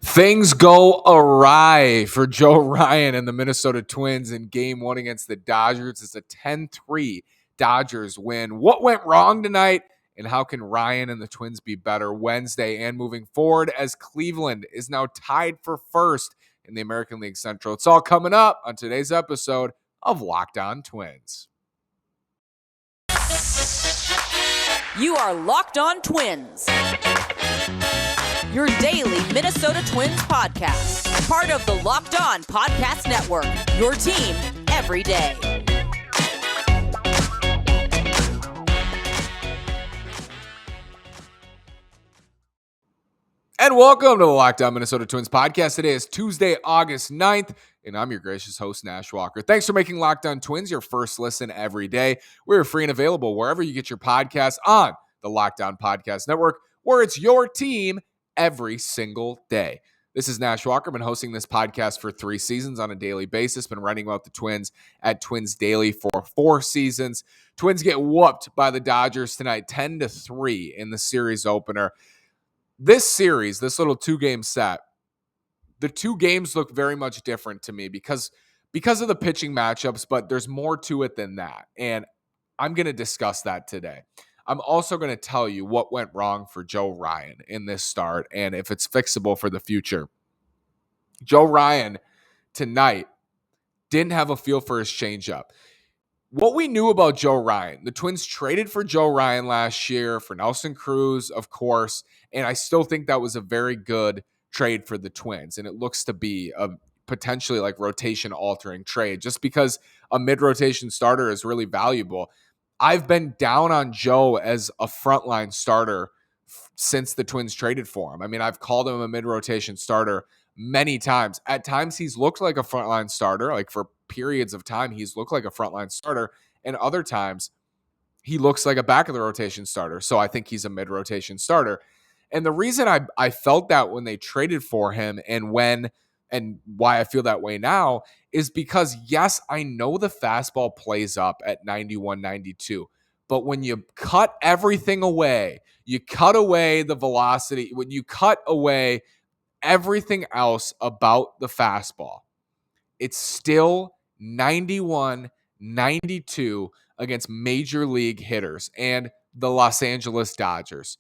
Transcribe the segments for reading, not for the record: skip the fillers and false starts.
Things go awry for Joe Ryan and the Minnesota Twins in game one against the Dodgers. It's a 10-3 Dodgers win. What went wrong tonight, and how can Ryan and the Twins be better Wednesday and moving forward as Cleveland is now tied for first in the American League Central? It's all coming up on today's episode of Locked On Twins. You are Locked On Twins, your daily Minnesota Twins podcast, part of the Locked On Podcast Network, your team every day. And welcome to the Locked On Minnesota Twins podcast. Today is Tuesday, August 9th, and I'm your gracious host, Nash Walker. Thanks for making Locked On Twins your first listen every day. We're free and available wherever you get your podcasts on the Locked On Podcast Network, where it's your team every single day. This is Nash Walker. I've been hosting this podcast for 3 seasons on a daily basis. Been writing about the Twins at Twins Daily for 4 seasons. Twins get whooped by the Dodgers tonight, 10-3 in the series opener. This series, this little 2-game set, the 2 games look very much different to me because of the pitching matchups, but there's more to it than that. And I'm going to discuss that today. I'm also going to tell you what went wrong for Joe Ryan in this start and if it's fixable for the future. Joe Ryan tonight didn't have a feel for his changeup. What we knew about Joe Ryan, the Twins traded for Joe Ryan last year for Nelson Cruz, of course, and I still think that was a very good trade for the Twins, and it looks to be a potentially like rotation-altering trade just because a mid-rotation starter is really valuable. I've been down on Joe as a frontline starter since the Twins traded for him. I mean, I've called him a mid-rotation starter many times. At times, he's looked like a frontline starter. Like for periods of time, he's looked like a frontline starter. And other times, he looks like a back-of-the-rotation starter. So I think he's a mid-rotation starter. And the reason I felt that when they traded for him and why I feel that way now is because, yes, I know the fastball plays up at 91, 92. But when you cut everything away, you cut away the velocity, when you cut away everything else about the fastball, it's still 91, 92 against major league hitters and the Los Angeles Dodgers.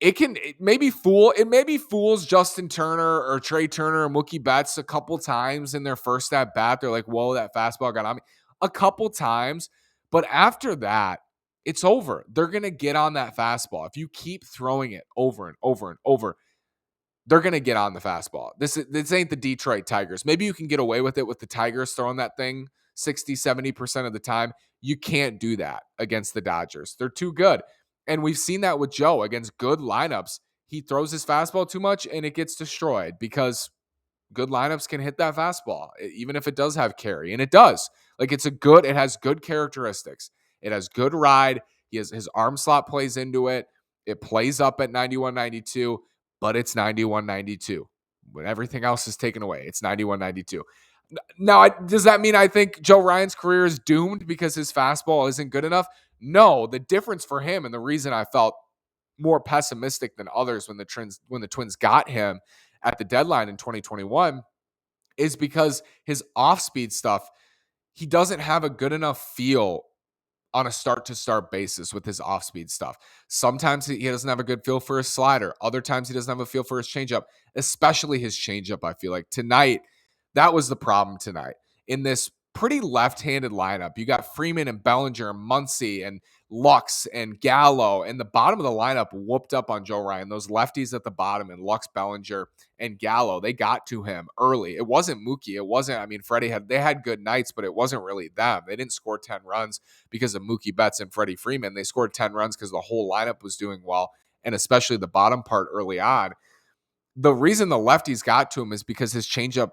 It maybe fools Justin Turner or Trey Turner or Mookie Betts a couple times in their first at bat. They're like, whoa, that fastball got on me a couple times. But after that, it's over. They're going to get on that fastball. If you keep throwing it over and over and over, they're going to get on the fastball. This ain't the Detroit Tigers. Maybe you can get away with it with the Tigers throwing that thing 60, 70% of the time. You can't do that against the Dodgers. They're too good. And we've seen that with Joe against good lineups. He throws his fastball too much and it gets destroyed because good lineups can hit that fastball, even if it does have carry. And it does. Like it has good characteristics. It has good ride. His arm slot plays into it. It plays up at 91, 92, but it's 91, 92. When everything else is taken away, it's 91, 92. Now, does that mean I think Joe Ryan's career is doomed because his fastball isn't good enough? No, the difference for him and the reason I felt more pessimistic than others when the Twins got him at the deadline in 2021 is because his off-speed stuff, he doesn't have a good enough feel on a start-to-start basis with his off-speed stuff. Sometimes he doesn't have a good feel for his slider. Other times he doesn't have a feel for his changeup, especially his changeup, I feel like. Tonight, that was the problem tonight. In this pretty left-handed lineup, you got Freeman and Bellinger and Muncy and Lux and Gallo, and the bottom of the lineup whooped up on Joe Ryan. Those lefties at the bottom and Lux, Bellinger, and Gallo, they got to him early. It wasn't Mookie. It wasn't, Freddie had good nights, but it wasn't really them. They didn't score 10 runs because of Mookie Betts and Freddie Freeman. They scored 10 runs because the whole lineup was doing well, and especially the bottom part early on. The reason the lefties got to him is because his changeup,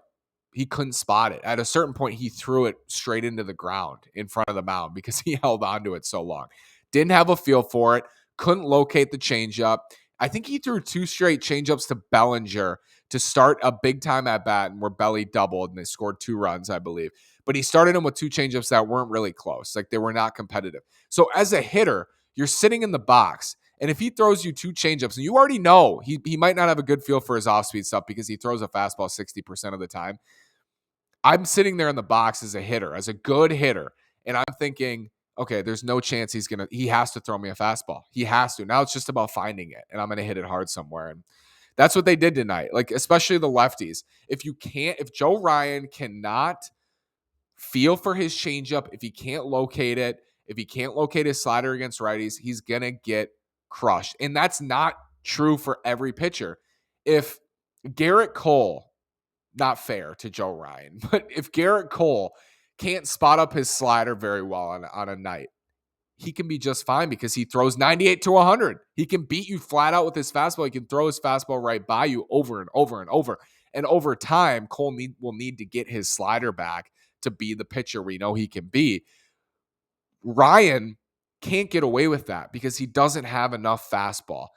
he couldn't spot it. At a certain point, he threw it straight into the ground in front of the mound because he held onto it so long. Didn't have a feel for it. Couldn't locate the changeup. I think he threw 2 straight changeups to Bellinger to start a big-time at-bat, and where Belly doubled, and they scored 2 runs, I believe. But he started him with 2 changeups that weren't really close. Like, they were not competitive. So as a hitter, you're sitting in the box, And if he throws you 2 changeups, and you already know he might not have a good feel for his off-speed stuff because he throws a fastball 60% of the time. I'm sitting there in the box as a hitter, as a good hitter, and I'm thinking, okay, there's no chance he has to throw me a fastball. He has to. Now it's just about finding it, and I'm going to hit it hard somewhere. And that's what they did tonight. Like, especially the lefties. If Joe Ryan cannot feel for his changeup, if he can't locate it, if he can't locate his slider against righties, he's going to get crushed. And that's not true for every pitcher. If Garrett Cole, not fair to Joe Ryan, but if Garrett Cole can't spot up his slider very well on a night, he can be just fine because he throws 98 to 100. He can beat you flat out with his fastball. He can throw his fastball right by you over and over and over. And over time, Cole will need to get his slider back to be the pitcher we know he can be. Ryan can't get away with that because he doesn't have enough fastball.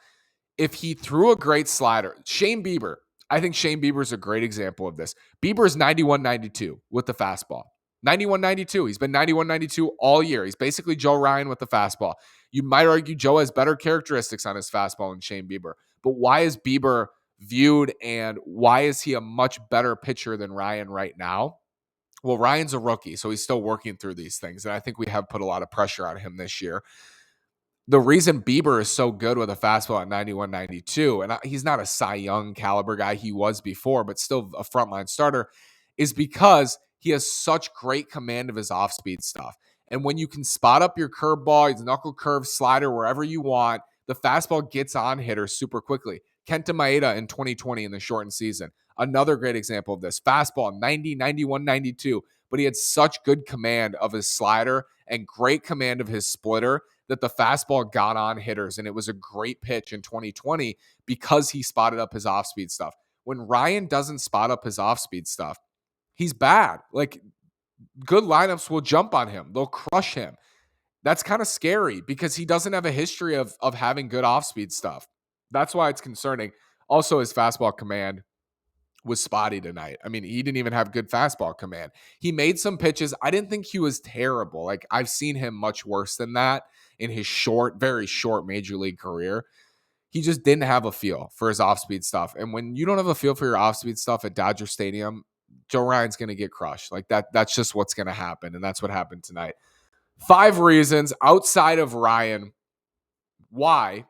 If he threw a great slider, Shane Bieber, I think Shane Bieber is a great example of this. Bieber is 91-92 with the fastball. 91-92. He's been 91-92 all year. He's basically Joe Ryan with the fastball. You might argue Joe has better characteristics on his fastball than Shane Bieber. But why is Bieber viewed and why is he a much better pitcher than Ryan right now? Well, Ryan's a rookie, so he's still working through these things. And I think we have put a lot of pressure on him this year. The reason Bieber is so good with a fastball at 91-92, and he's not a Cy Young caliber guy, he was before, but still a frontline starter, is because he has such great command of his off-speed stuff. And when you can spot up your curveball, his knuckle curve, slider, wherever you want, the fastball gets on hitters super quickly. Kenta Maeda in 2020 in the shortened season, another great example of this. Fastball 90, 91, 92, but he had such good command of his slider and great command of his splitter that the fastball got on hitters, and it was a great pitch in 2020 because he spotted up his off-speed stuff. When Ryan doesn't spot up his off-speed stuff, he's bad. Like, good lineups will jump on him. They'll crush him. That's kind of scary because he doesn't have a history of having good off-speed stuff. That's why it's concerning. Also, his fastball command was spotty tonight. I mean, he didn't even have good fastball command. He made some pitches. I didn't think he was terrible. Like, I've seen him much worse than that in his very short major league career. He just didn't have a feel for his off-speed stuff. And when you don't have a feel for your off-speed stuff at Dodger Stadium, Joe Ryan's going to get crushed. Like, that's just what's going to happen. And that's what happened tonight. 5 reasons outside of Ryan why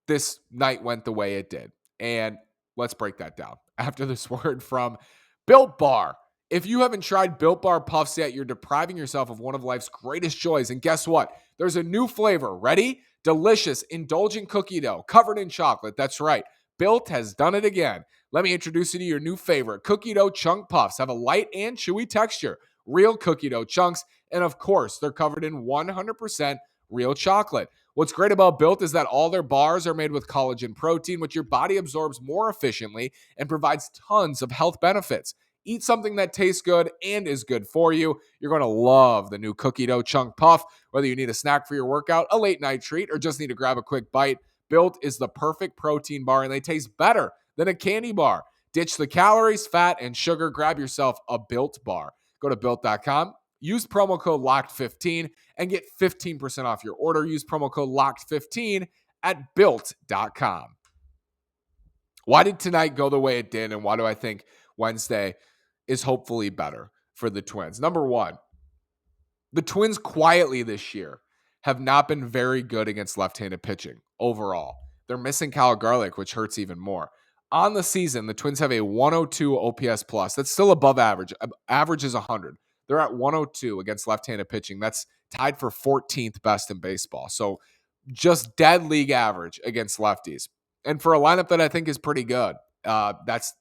this night went the way it did. And let's break that down after this word from Built Bar. If you haven't tried Built Bar Puffs yet, you're depriving yourself of one of life's greatest joys. And guess what? There's a new flavor. Ready? Delicious, indulgent cookie dough covered in chocolate. That's right. Built has done it again. Let me introduce you to your new favorite. Cookie dough chunk puffs have a light and chewy texture. Real cookie dough chunks. And of course, they're covered in 100% real chocolate. What's great about Built is that all their bars are made with collagen protein, which your body absorbs more efficiently and provides tons of health benefits. Eat something that tastes good and is good for you. You're going to love the new cookie dough chunk puff. Whether you need a snack for your workout, a late night treat, or just need to grab a quick bite, Built is the perfect protein bar, and they taste better than a candy bar. Ditch the calories, fat, and sugar. Grab yourself a Built bar. Go to Built.com. Use promo code LOCKED15 and get 15% off your order. Use promo code LOCKED15 at Built.com. Why did tonight go the way it did, and why do I think Wednesday is hopefully better for the Twins? Number one, the Twins quietly this year have not been very good against left-handed pitching overall. They're missing Kyle Garlick, which hurts even more. On the season, the Twins have a 102 OPS plus. That's still above average. Average is 100. They're at 102 against left-handed pitching. That's tied for 14th best in baseball. So just dead league average against lefties. And for a lineup that I think is pretty good, that's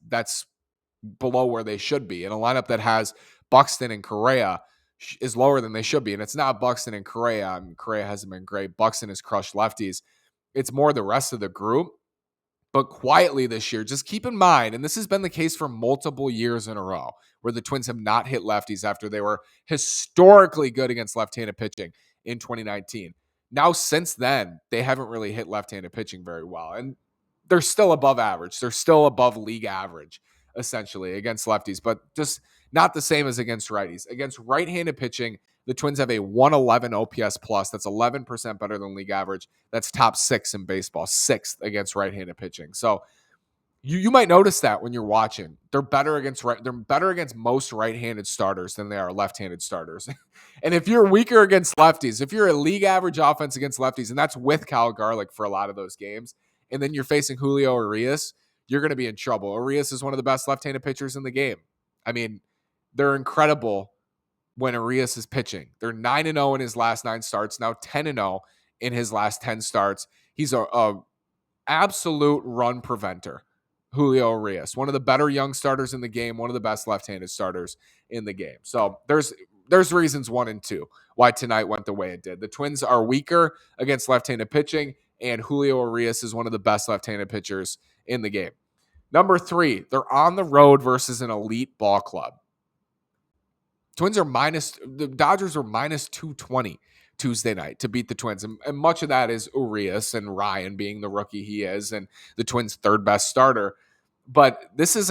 below where they should be. And a lineup that has Buxton and Correa is lower than they should be. And it's not Buxton and Correa. I mean, Correa hasn't been great. Buxton has crushed lefties. It's more the rest of the group. But quietly this year, just keep in mind, and this has been the case for multiple years in a row, where the Twins have not hit lefties after they were historically good against left-handed pitching in 2019. Now, since then, they haven't really hit left-handed pitching very well. And they're still above average. They're still above league average, essentially, against lefties, but just not the same as against righties. Against right-handed pitching, The Twins have a 111 OPS plus. That's 11% better than league average. That's top 6 in baseball, 6th against right-handed pitching. So you might notice that when you're watching. They're better against most right-handed starters than they are left-handed starters. And if you're weaker against lefties, if you're a league average offense against lefties, and that's with Kyle Garlick for a lot of those games, and then you're facing Julio Urías, you're going to be in trouble. Urías is one of the best left-handed pitchers in the game. I mean, they're incredible when Urías is pitching. They're 9-0 in his last 9 starts, now 10-0 in his last 10 starts. He's a absolute run preventer. Julio Urías, one of the better young starters in the game, one of the best left-handed starters in the game. So there's reasons 1 and 2 why tonight went the way it did. The Twins are weaker against left-handed pitching, and Julio Urías is one of the best left-handed pitchers in the game. Number 3, they're on the road versus an elite ball club. The Dodgers are minus 220 Tuesday night to beat the Twins. And much of that is Urías and Ryan being the rookie he is and the Twins' third best starter. But this is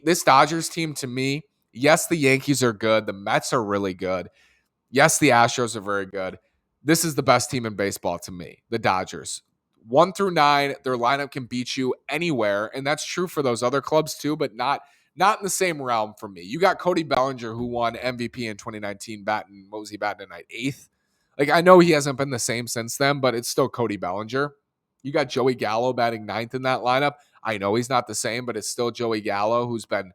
this Dodgers team to me, yes, the Yankees are good. The Mets are really good. Yes, the Astros are very good. This is the best team in baseball to me, the Dodgers. 1 through 9, their lineup can beat you anywhere. And that's true for those other clubs too, but not in the same realm for me. You got Cody Ballinger, who won MVP in 2019, what was he batting tonight? 8th? Like, I know he hasn't been the same since then, but it's still Cody Ballinger. You got Joey Gallo batting 9th in that lineup. I know he's not the same, but it's still Joey Gallo, who's been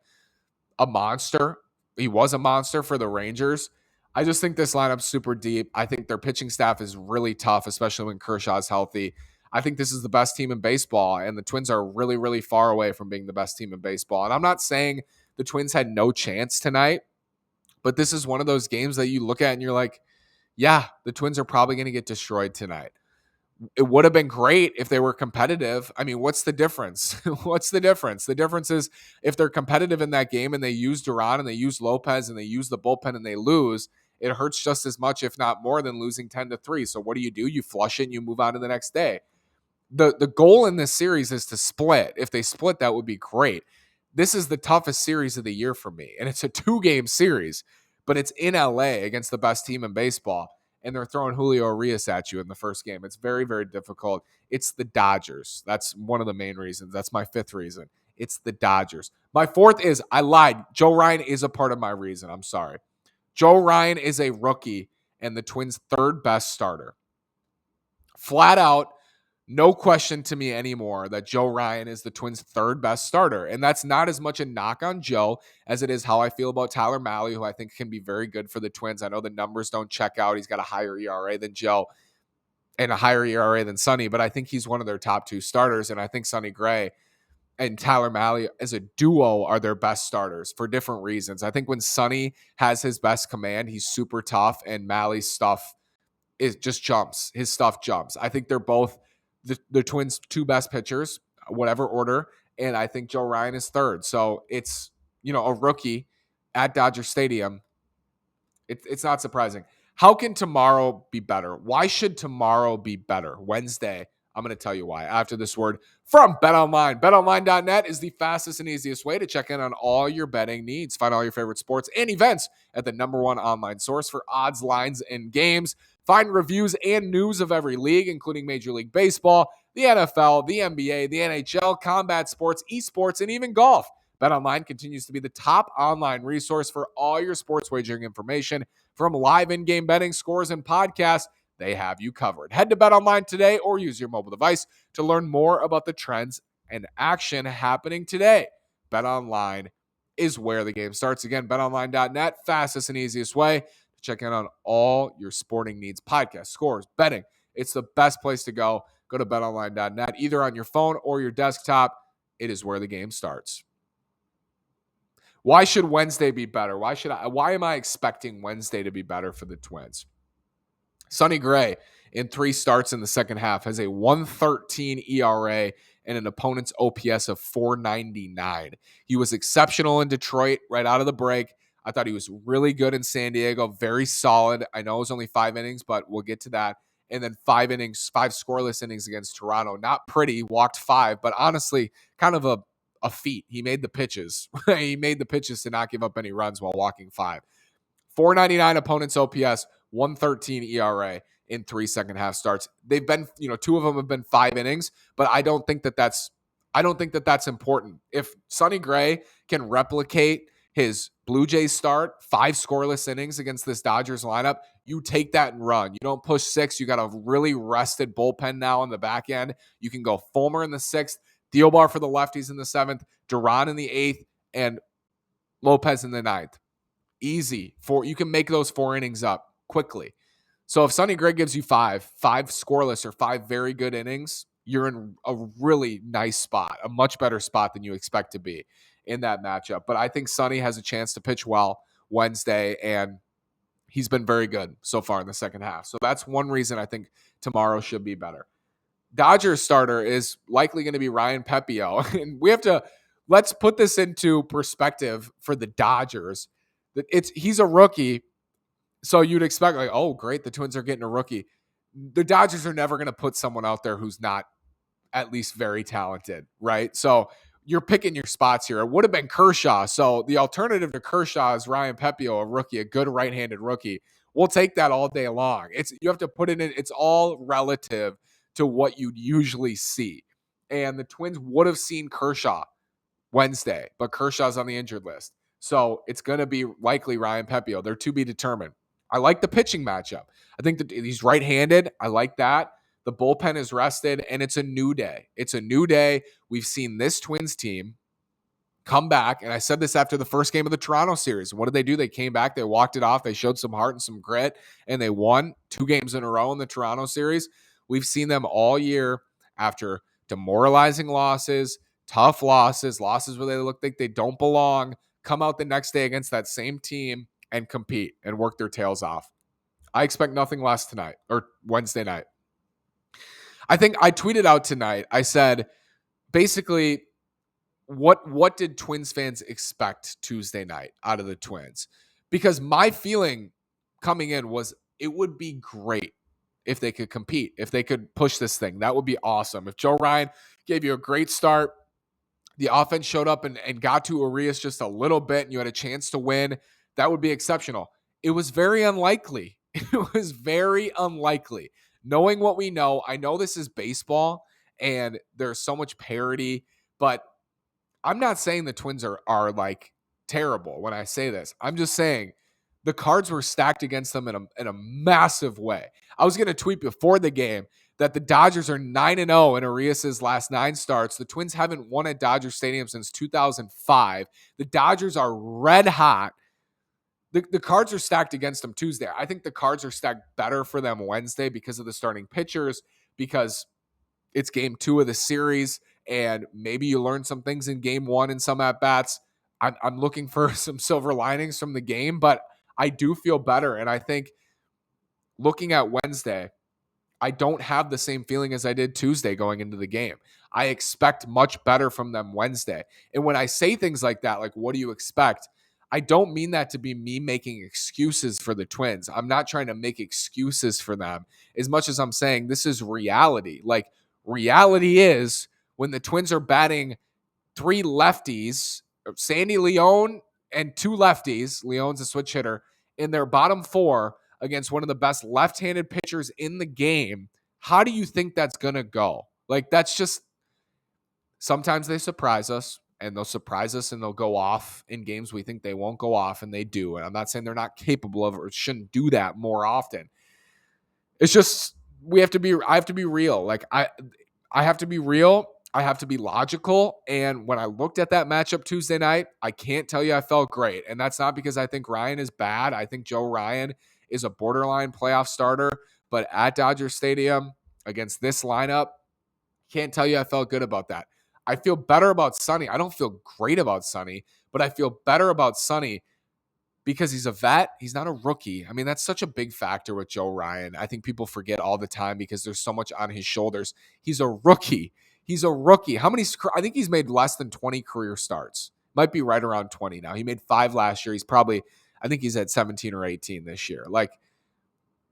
a monster. He was a monster for the Rangers. I just think this lineup's super deep. I think their pitching staff is really tough, especially when Kershaw's healthy. I think this is the best team in baseball, and the Twins are really, really far away from being the best team in baseball. And I'm not saying the Twins had no chance tonight, but this is one of those games that you look at and you're like, yeah, the Twins are probably going to get destroyed tonight. It would have been great if they were competitive. I mean, what's the difference? What's the difference? The difference is if they're competitive in that game and they use Duran and they use Lopez and they use the bullpen and they lose, it hurts just as much, if not more, than losing 10-3. So what do? You flush it and you move on to the next day. The goal in this series is to split. If they split, that would be great. This is the toughest series of the year for me, and it's a 2-game series, but it's in LA against the best team in baseball, and they're throwing Julio Urías at you in the first game. It's very, very difficult. It's the Dodgers. That's one of the main reasons. That's my 5th reason. It's the Dodgers. My 4th is, I lied. Joe Ryan is a part of my reason. I'm sorry. Joe Ryan is a rookie and the Twins' 3rd best starter. Flat out, no question to me anymore that Joe Ryan is the Twins' 3rd best starter. And that's not as much a knock on Joe as it is how I feel about Tyler Mahle, who I think can be very good for the Twins. I know the numbers don't check out. He's got a higher ERA than Joe and a higher ERA than Sonny, but I think he's one of their top 2 starters. And I think Sonny Gray and Tyler Mahle as a duo are their best starters for different reasons. I think when Sonny has his best command, he's super tough, and Mahle's stuff just jumps. His stuff jumps. I think they're both the Twins' 2 best pitchers, whatever order, and I think Joe Ryan is 3rd. So it's, a rookie at Dodger Stadium. It's not surprising. How can tomorrow be better? Why should tomorrow be better? Wednesday. I'm going to tell you why after this word from BetOnline. BetOnline.net is the fastest and easiest way to check in on all your betting needs. Find all your favorite sports and events at the #1 online source for odds, lines, and games. Find reviews and news of every league, including Major League Baseball, the NFL, the NBA, the NHL, combat sports, esports, and even golf. BetOnline continues to be the top online resource for all your sports wagering information, from live in-game betting, scores, and podcasts. They have you covered. Head to BetOnline today or use your mobile device to learn more about the trends and action happening today. BetOnline is where the game starts. Again, BetOnline.net, fastest and easiest way to check in on all your sporting needs, podcasts, scores, betting. It's the best place to go. Go to BetOnline.net, either on your phone or your desktop. It is where the game starts. Why should Wednesday be better? Why am I expecting Wednesday to be better for the Twins? Sonny Gray, in 3 starts in the second half, has a 1.13 ERA and an opponent's OPS of 499. He was exceptional in Detroit right out of the break. I thought he was really good in San Diego, very solid. I know it was only 5 innings, but we'll get to that. And then 5 scoreless innings against Toronto. Not pretty, walked 5, but honestly, kind of a feat. He made the pitches. He made the pitches to not give up any runs while walking 5. .499 opponents OPS, 113 ERA in 3 second half starts. They've been, two of them have been 5 innings, but I don't think that that's important. If Sonny Gray can replicate his Blue Jays start, 5 scoreless innings against this Dodgers lineup, you take that and run. You don't push 6. You got a really rested bullpen now on the back end. You can go Fulmer in the 6th, Thielbar for the lefties in the 7th, Duran in the 8th, and Lopez in the 9th. Easy. You can make those 4 innings up quickly. So if Sonny Gray gives you 5 scoreless or 5 very good innings, you're in a really nice spot, a much better spot than you expect to be in that matchup. But I think Sonny has a chance to pitch well Wednesday, and he's been very good so far in the second half. So that's one reason I think tomorrow should be better. Dodgers starter is likely going to be Ryan Pepio. And let's put this into perspective for the Dodgers. He's a rookie, so you'd expect like, oh, great, the Twins are getting a rookie. The Dodgers are never going to put someone out there who's not at least very talented, right? So you're picking your spots here. It would have been Kershaw. So the alternative to Kershaw is Ryan Pepio, a rookie, a good right-handed rookie. We'll take that all day long. You have to put it in. It's all relative to what you'd usually see. And the Twins would have seen Kershaw Wednesday, but Kershaw's on the injured list. So it's going to be likely Ryan Pepio. They're to be determined. I like the pitching matchup. I think that he's right-handed. I like that. The bullpen is rested, and it's a new day. It's a new day. We've seen this Twins team come back, and I said this after the first game of the Toronto series. What did they do? They came back. They walked it off. They showed some heart and some grit, and they won 2 games in a row in the Toronto series. We've seen them all year after demoralizing losses, tough losses where they look like they don't belong, come out the next day against that same team and compete and work their tails off. I expect nothing less tonight or Wednesday night. I think I tweeted out tonight, I said, basically, what did Twins fans expect Tuesday night out of the Twins? Because my feeling coming in was it would be great if they could compete, if they could push this thing. That would be awesome. If Joe Ryan gave you a great start, the offense showed up and got to Urías just a little bit, and you had a chance to win, that would be exceptional. It was very unlikely. It was very unlikely. Knowing what we know, I know this is baseball, and there's so much parity, but I'm not saying the Twins are like terrible when I say this. I'm just saying the cards were stacked against them in a massive way. I was going to tweet before the game that the Dodgers are 9-0 in Urías' last 9 starts. The Twins haven't won at Dodger Stadium since 2005. The Dodgers are red hot. The cards are stacked against them Tuesday. I think the cards are stacked better for them Wednesday because of the starting pitchers, because it's game 2 of the series, and maybe you learn some things in game 1 and some at-bats. I'm looking for some silver linings from the game, but I do feel better. And I think looking at Wednesday, I don't have the same feeling as I did Tuesday going into the game. I expect much better from them Wednesday. And when I say things like that, like, what do you expect? I don't mean that to be me making excuses for the Twins. I'm not trying to make excuses for them as much as I'm saying this is reality. Like, reality is when the Twins are batting 3 lefties, Sandy León and 2 lefties, León's a switch hitter, in their bottom 4 against one of the best left-handed pitchers in the game, how do you think that's going to go? Like, that's just, sometimes they surprise us, and they'll surprise us and they'll go off in games we think they won't go off, and they do. And I'm not saying they're not capable of it or shouldn't do that more often. It's just, I have to be real. Like, I have to be real. I have to be logical. And when I looked at that matchup Tuesday night, I can't tell you I felt great. And that's not because I think Ryan is bad. I think Joe Ryan is a borderline playoff starter. But at Dodger Stadium against this lineup, can't tell you I felt good about that. I feel better about Sonny. I don't feel great about Sonny, but I feel better about Sonny because he's a vet. He's not a rookie. I mean, that's such a big factor with Joe Ryan. I think people forget all the time because there's so much on his shoulders. He's a rookie. He's a rookie. I think he's made less than 20 career starts. Might be right around 20 now. He made 5 last year. I think he's at 17 or 18 this year. Like,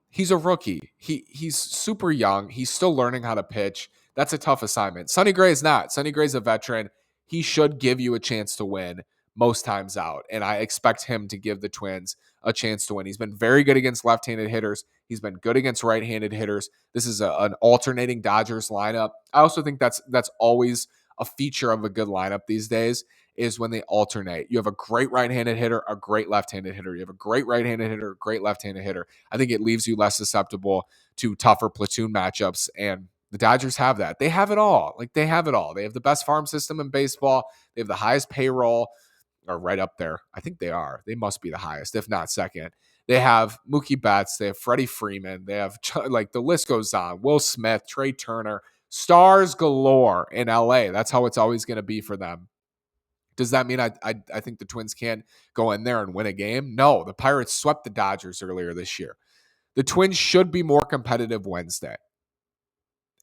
he's a rookie. He's super young. He's still learning how to pitch. That's a tough assignment. Sonny Gray is not. Sonny Gray's a veteran. He should give you a chance to win most times out. And I expect him to give the Twins a chance to win. He's been very good against left-handed hitters. He's been good against right-handed hitters. This is an alternating Dodgers lineup. I also think that's always a feature of a good lineup these days is when they alternate. You have a great right-handed hitter, a great left-handed hitter. You have a great right-handed hitter, a great left-handed hitter. I think it leaves you less susceptible to tougher platoon matchups, and the Dodgers have that. They have it all. They have it all. They have the best farm system in baseball. They have the highest payroll, or right up there. I think they are. They must be the highest, if not second. They have Mookie Betts. They have Freddie Freeman. They have, the list goes on. Will Smith, Trey Turner, stars galore in LA. That's how it's always going to be for them. Does that mean I think the Twins can't go in there and win a game? No, the Pirates swept the Dodgers earlier this year. The Twins should be more competitive Wednesday.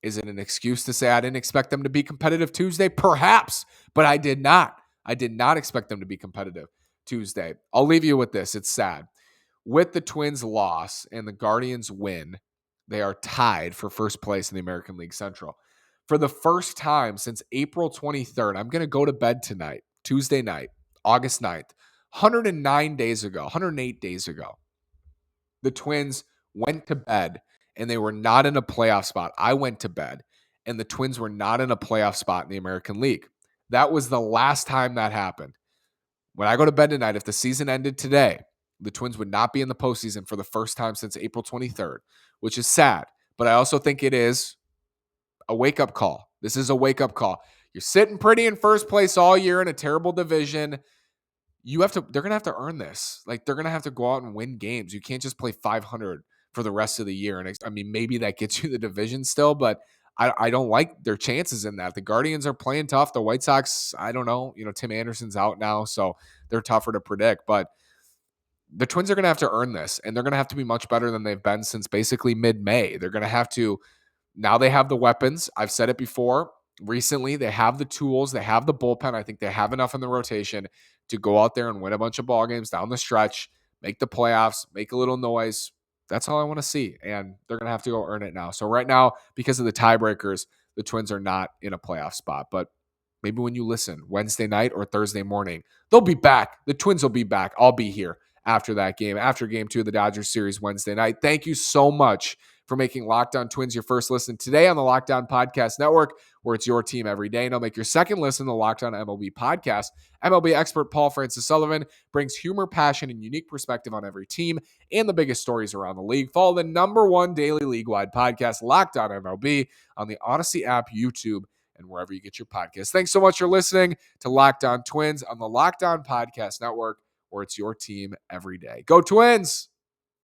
Is it an excuse to say I didn't expect them to be competitive Tuesday? Perhaps, but I did not. I did not expect them to be competitive Tuesday. I'll leave you with this. It's sad. With the Twins' loss and the Guardians' win, they are tied for first place in the American League Central. For the first time since April 23rd, I'm going to go to bed tonight, Tuesday night, August 9th, 108 days ago, the Twins went to bed and they were not in a playoff spot. I went to bed and the Twins were not in a playoff spot in the American League. That was the last time that happened. When I go to bed tonight, if the season ended today, the Twins would not be in the postseason for the first time since April 23rd, which is sad. But I also think it is a wake-up call. This is a wake-up call. You're sitting pretty in first place all year in a terrible division. They're going to have to earn this. They're going to have to go out and win games. You can't just play 500 for the rest of the year. And maybe that gets you the division still, but I don't like their chances in that. The Guardians are playing tough. The White Sox, I don't know. Tim Anderson's out now, so they're tougher to predict. But the Twins are going to have to earn this, and they're going to have to be much better than they've been since basically mid-May. They're going to have to – now they have the weapons. I've said it before. Recently, they have the tools. They have the bullpen. I think they have enough in the rotation to go out there and win a bunch of ball games down the stretch, make the playoffs, make a little noise. That's all I want to see, and they're going to have to go earn it now. So right now, because of the tiebreakers, the Twins are not in a playoff spot. But maybe when you listen Wednesday night or Thursday morning, they'll be back. The Twins will be back. I'll be here after that game, after Game 2 of the Dodgers series Wednesday night. Thank you so much for making Locked On Twins your first listen today on the Locked On Podcast Network, where it's your team every day. And I'll make your second listen to the Locked On MLB Podcast. MLB expert Paul Francis Sullivan brings humor, passion, and unique perspective on every team and the biggest stories around the league. Follow the #1 daily league-wide podcast, Locked On MLB, on the Odyssey app, YouTube, and wherever you get your podcasts. Thanks so much for listening to Locked On Twins on the Locked On Podcast Network, where it's your team every day. Go Twins!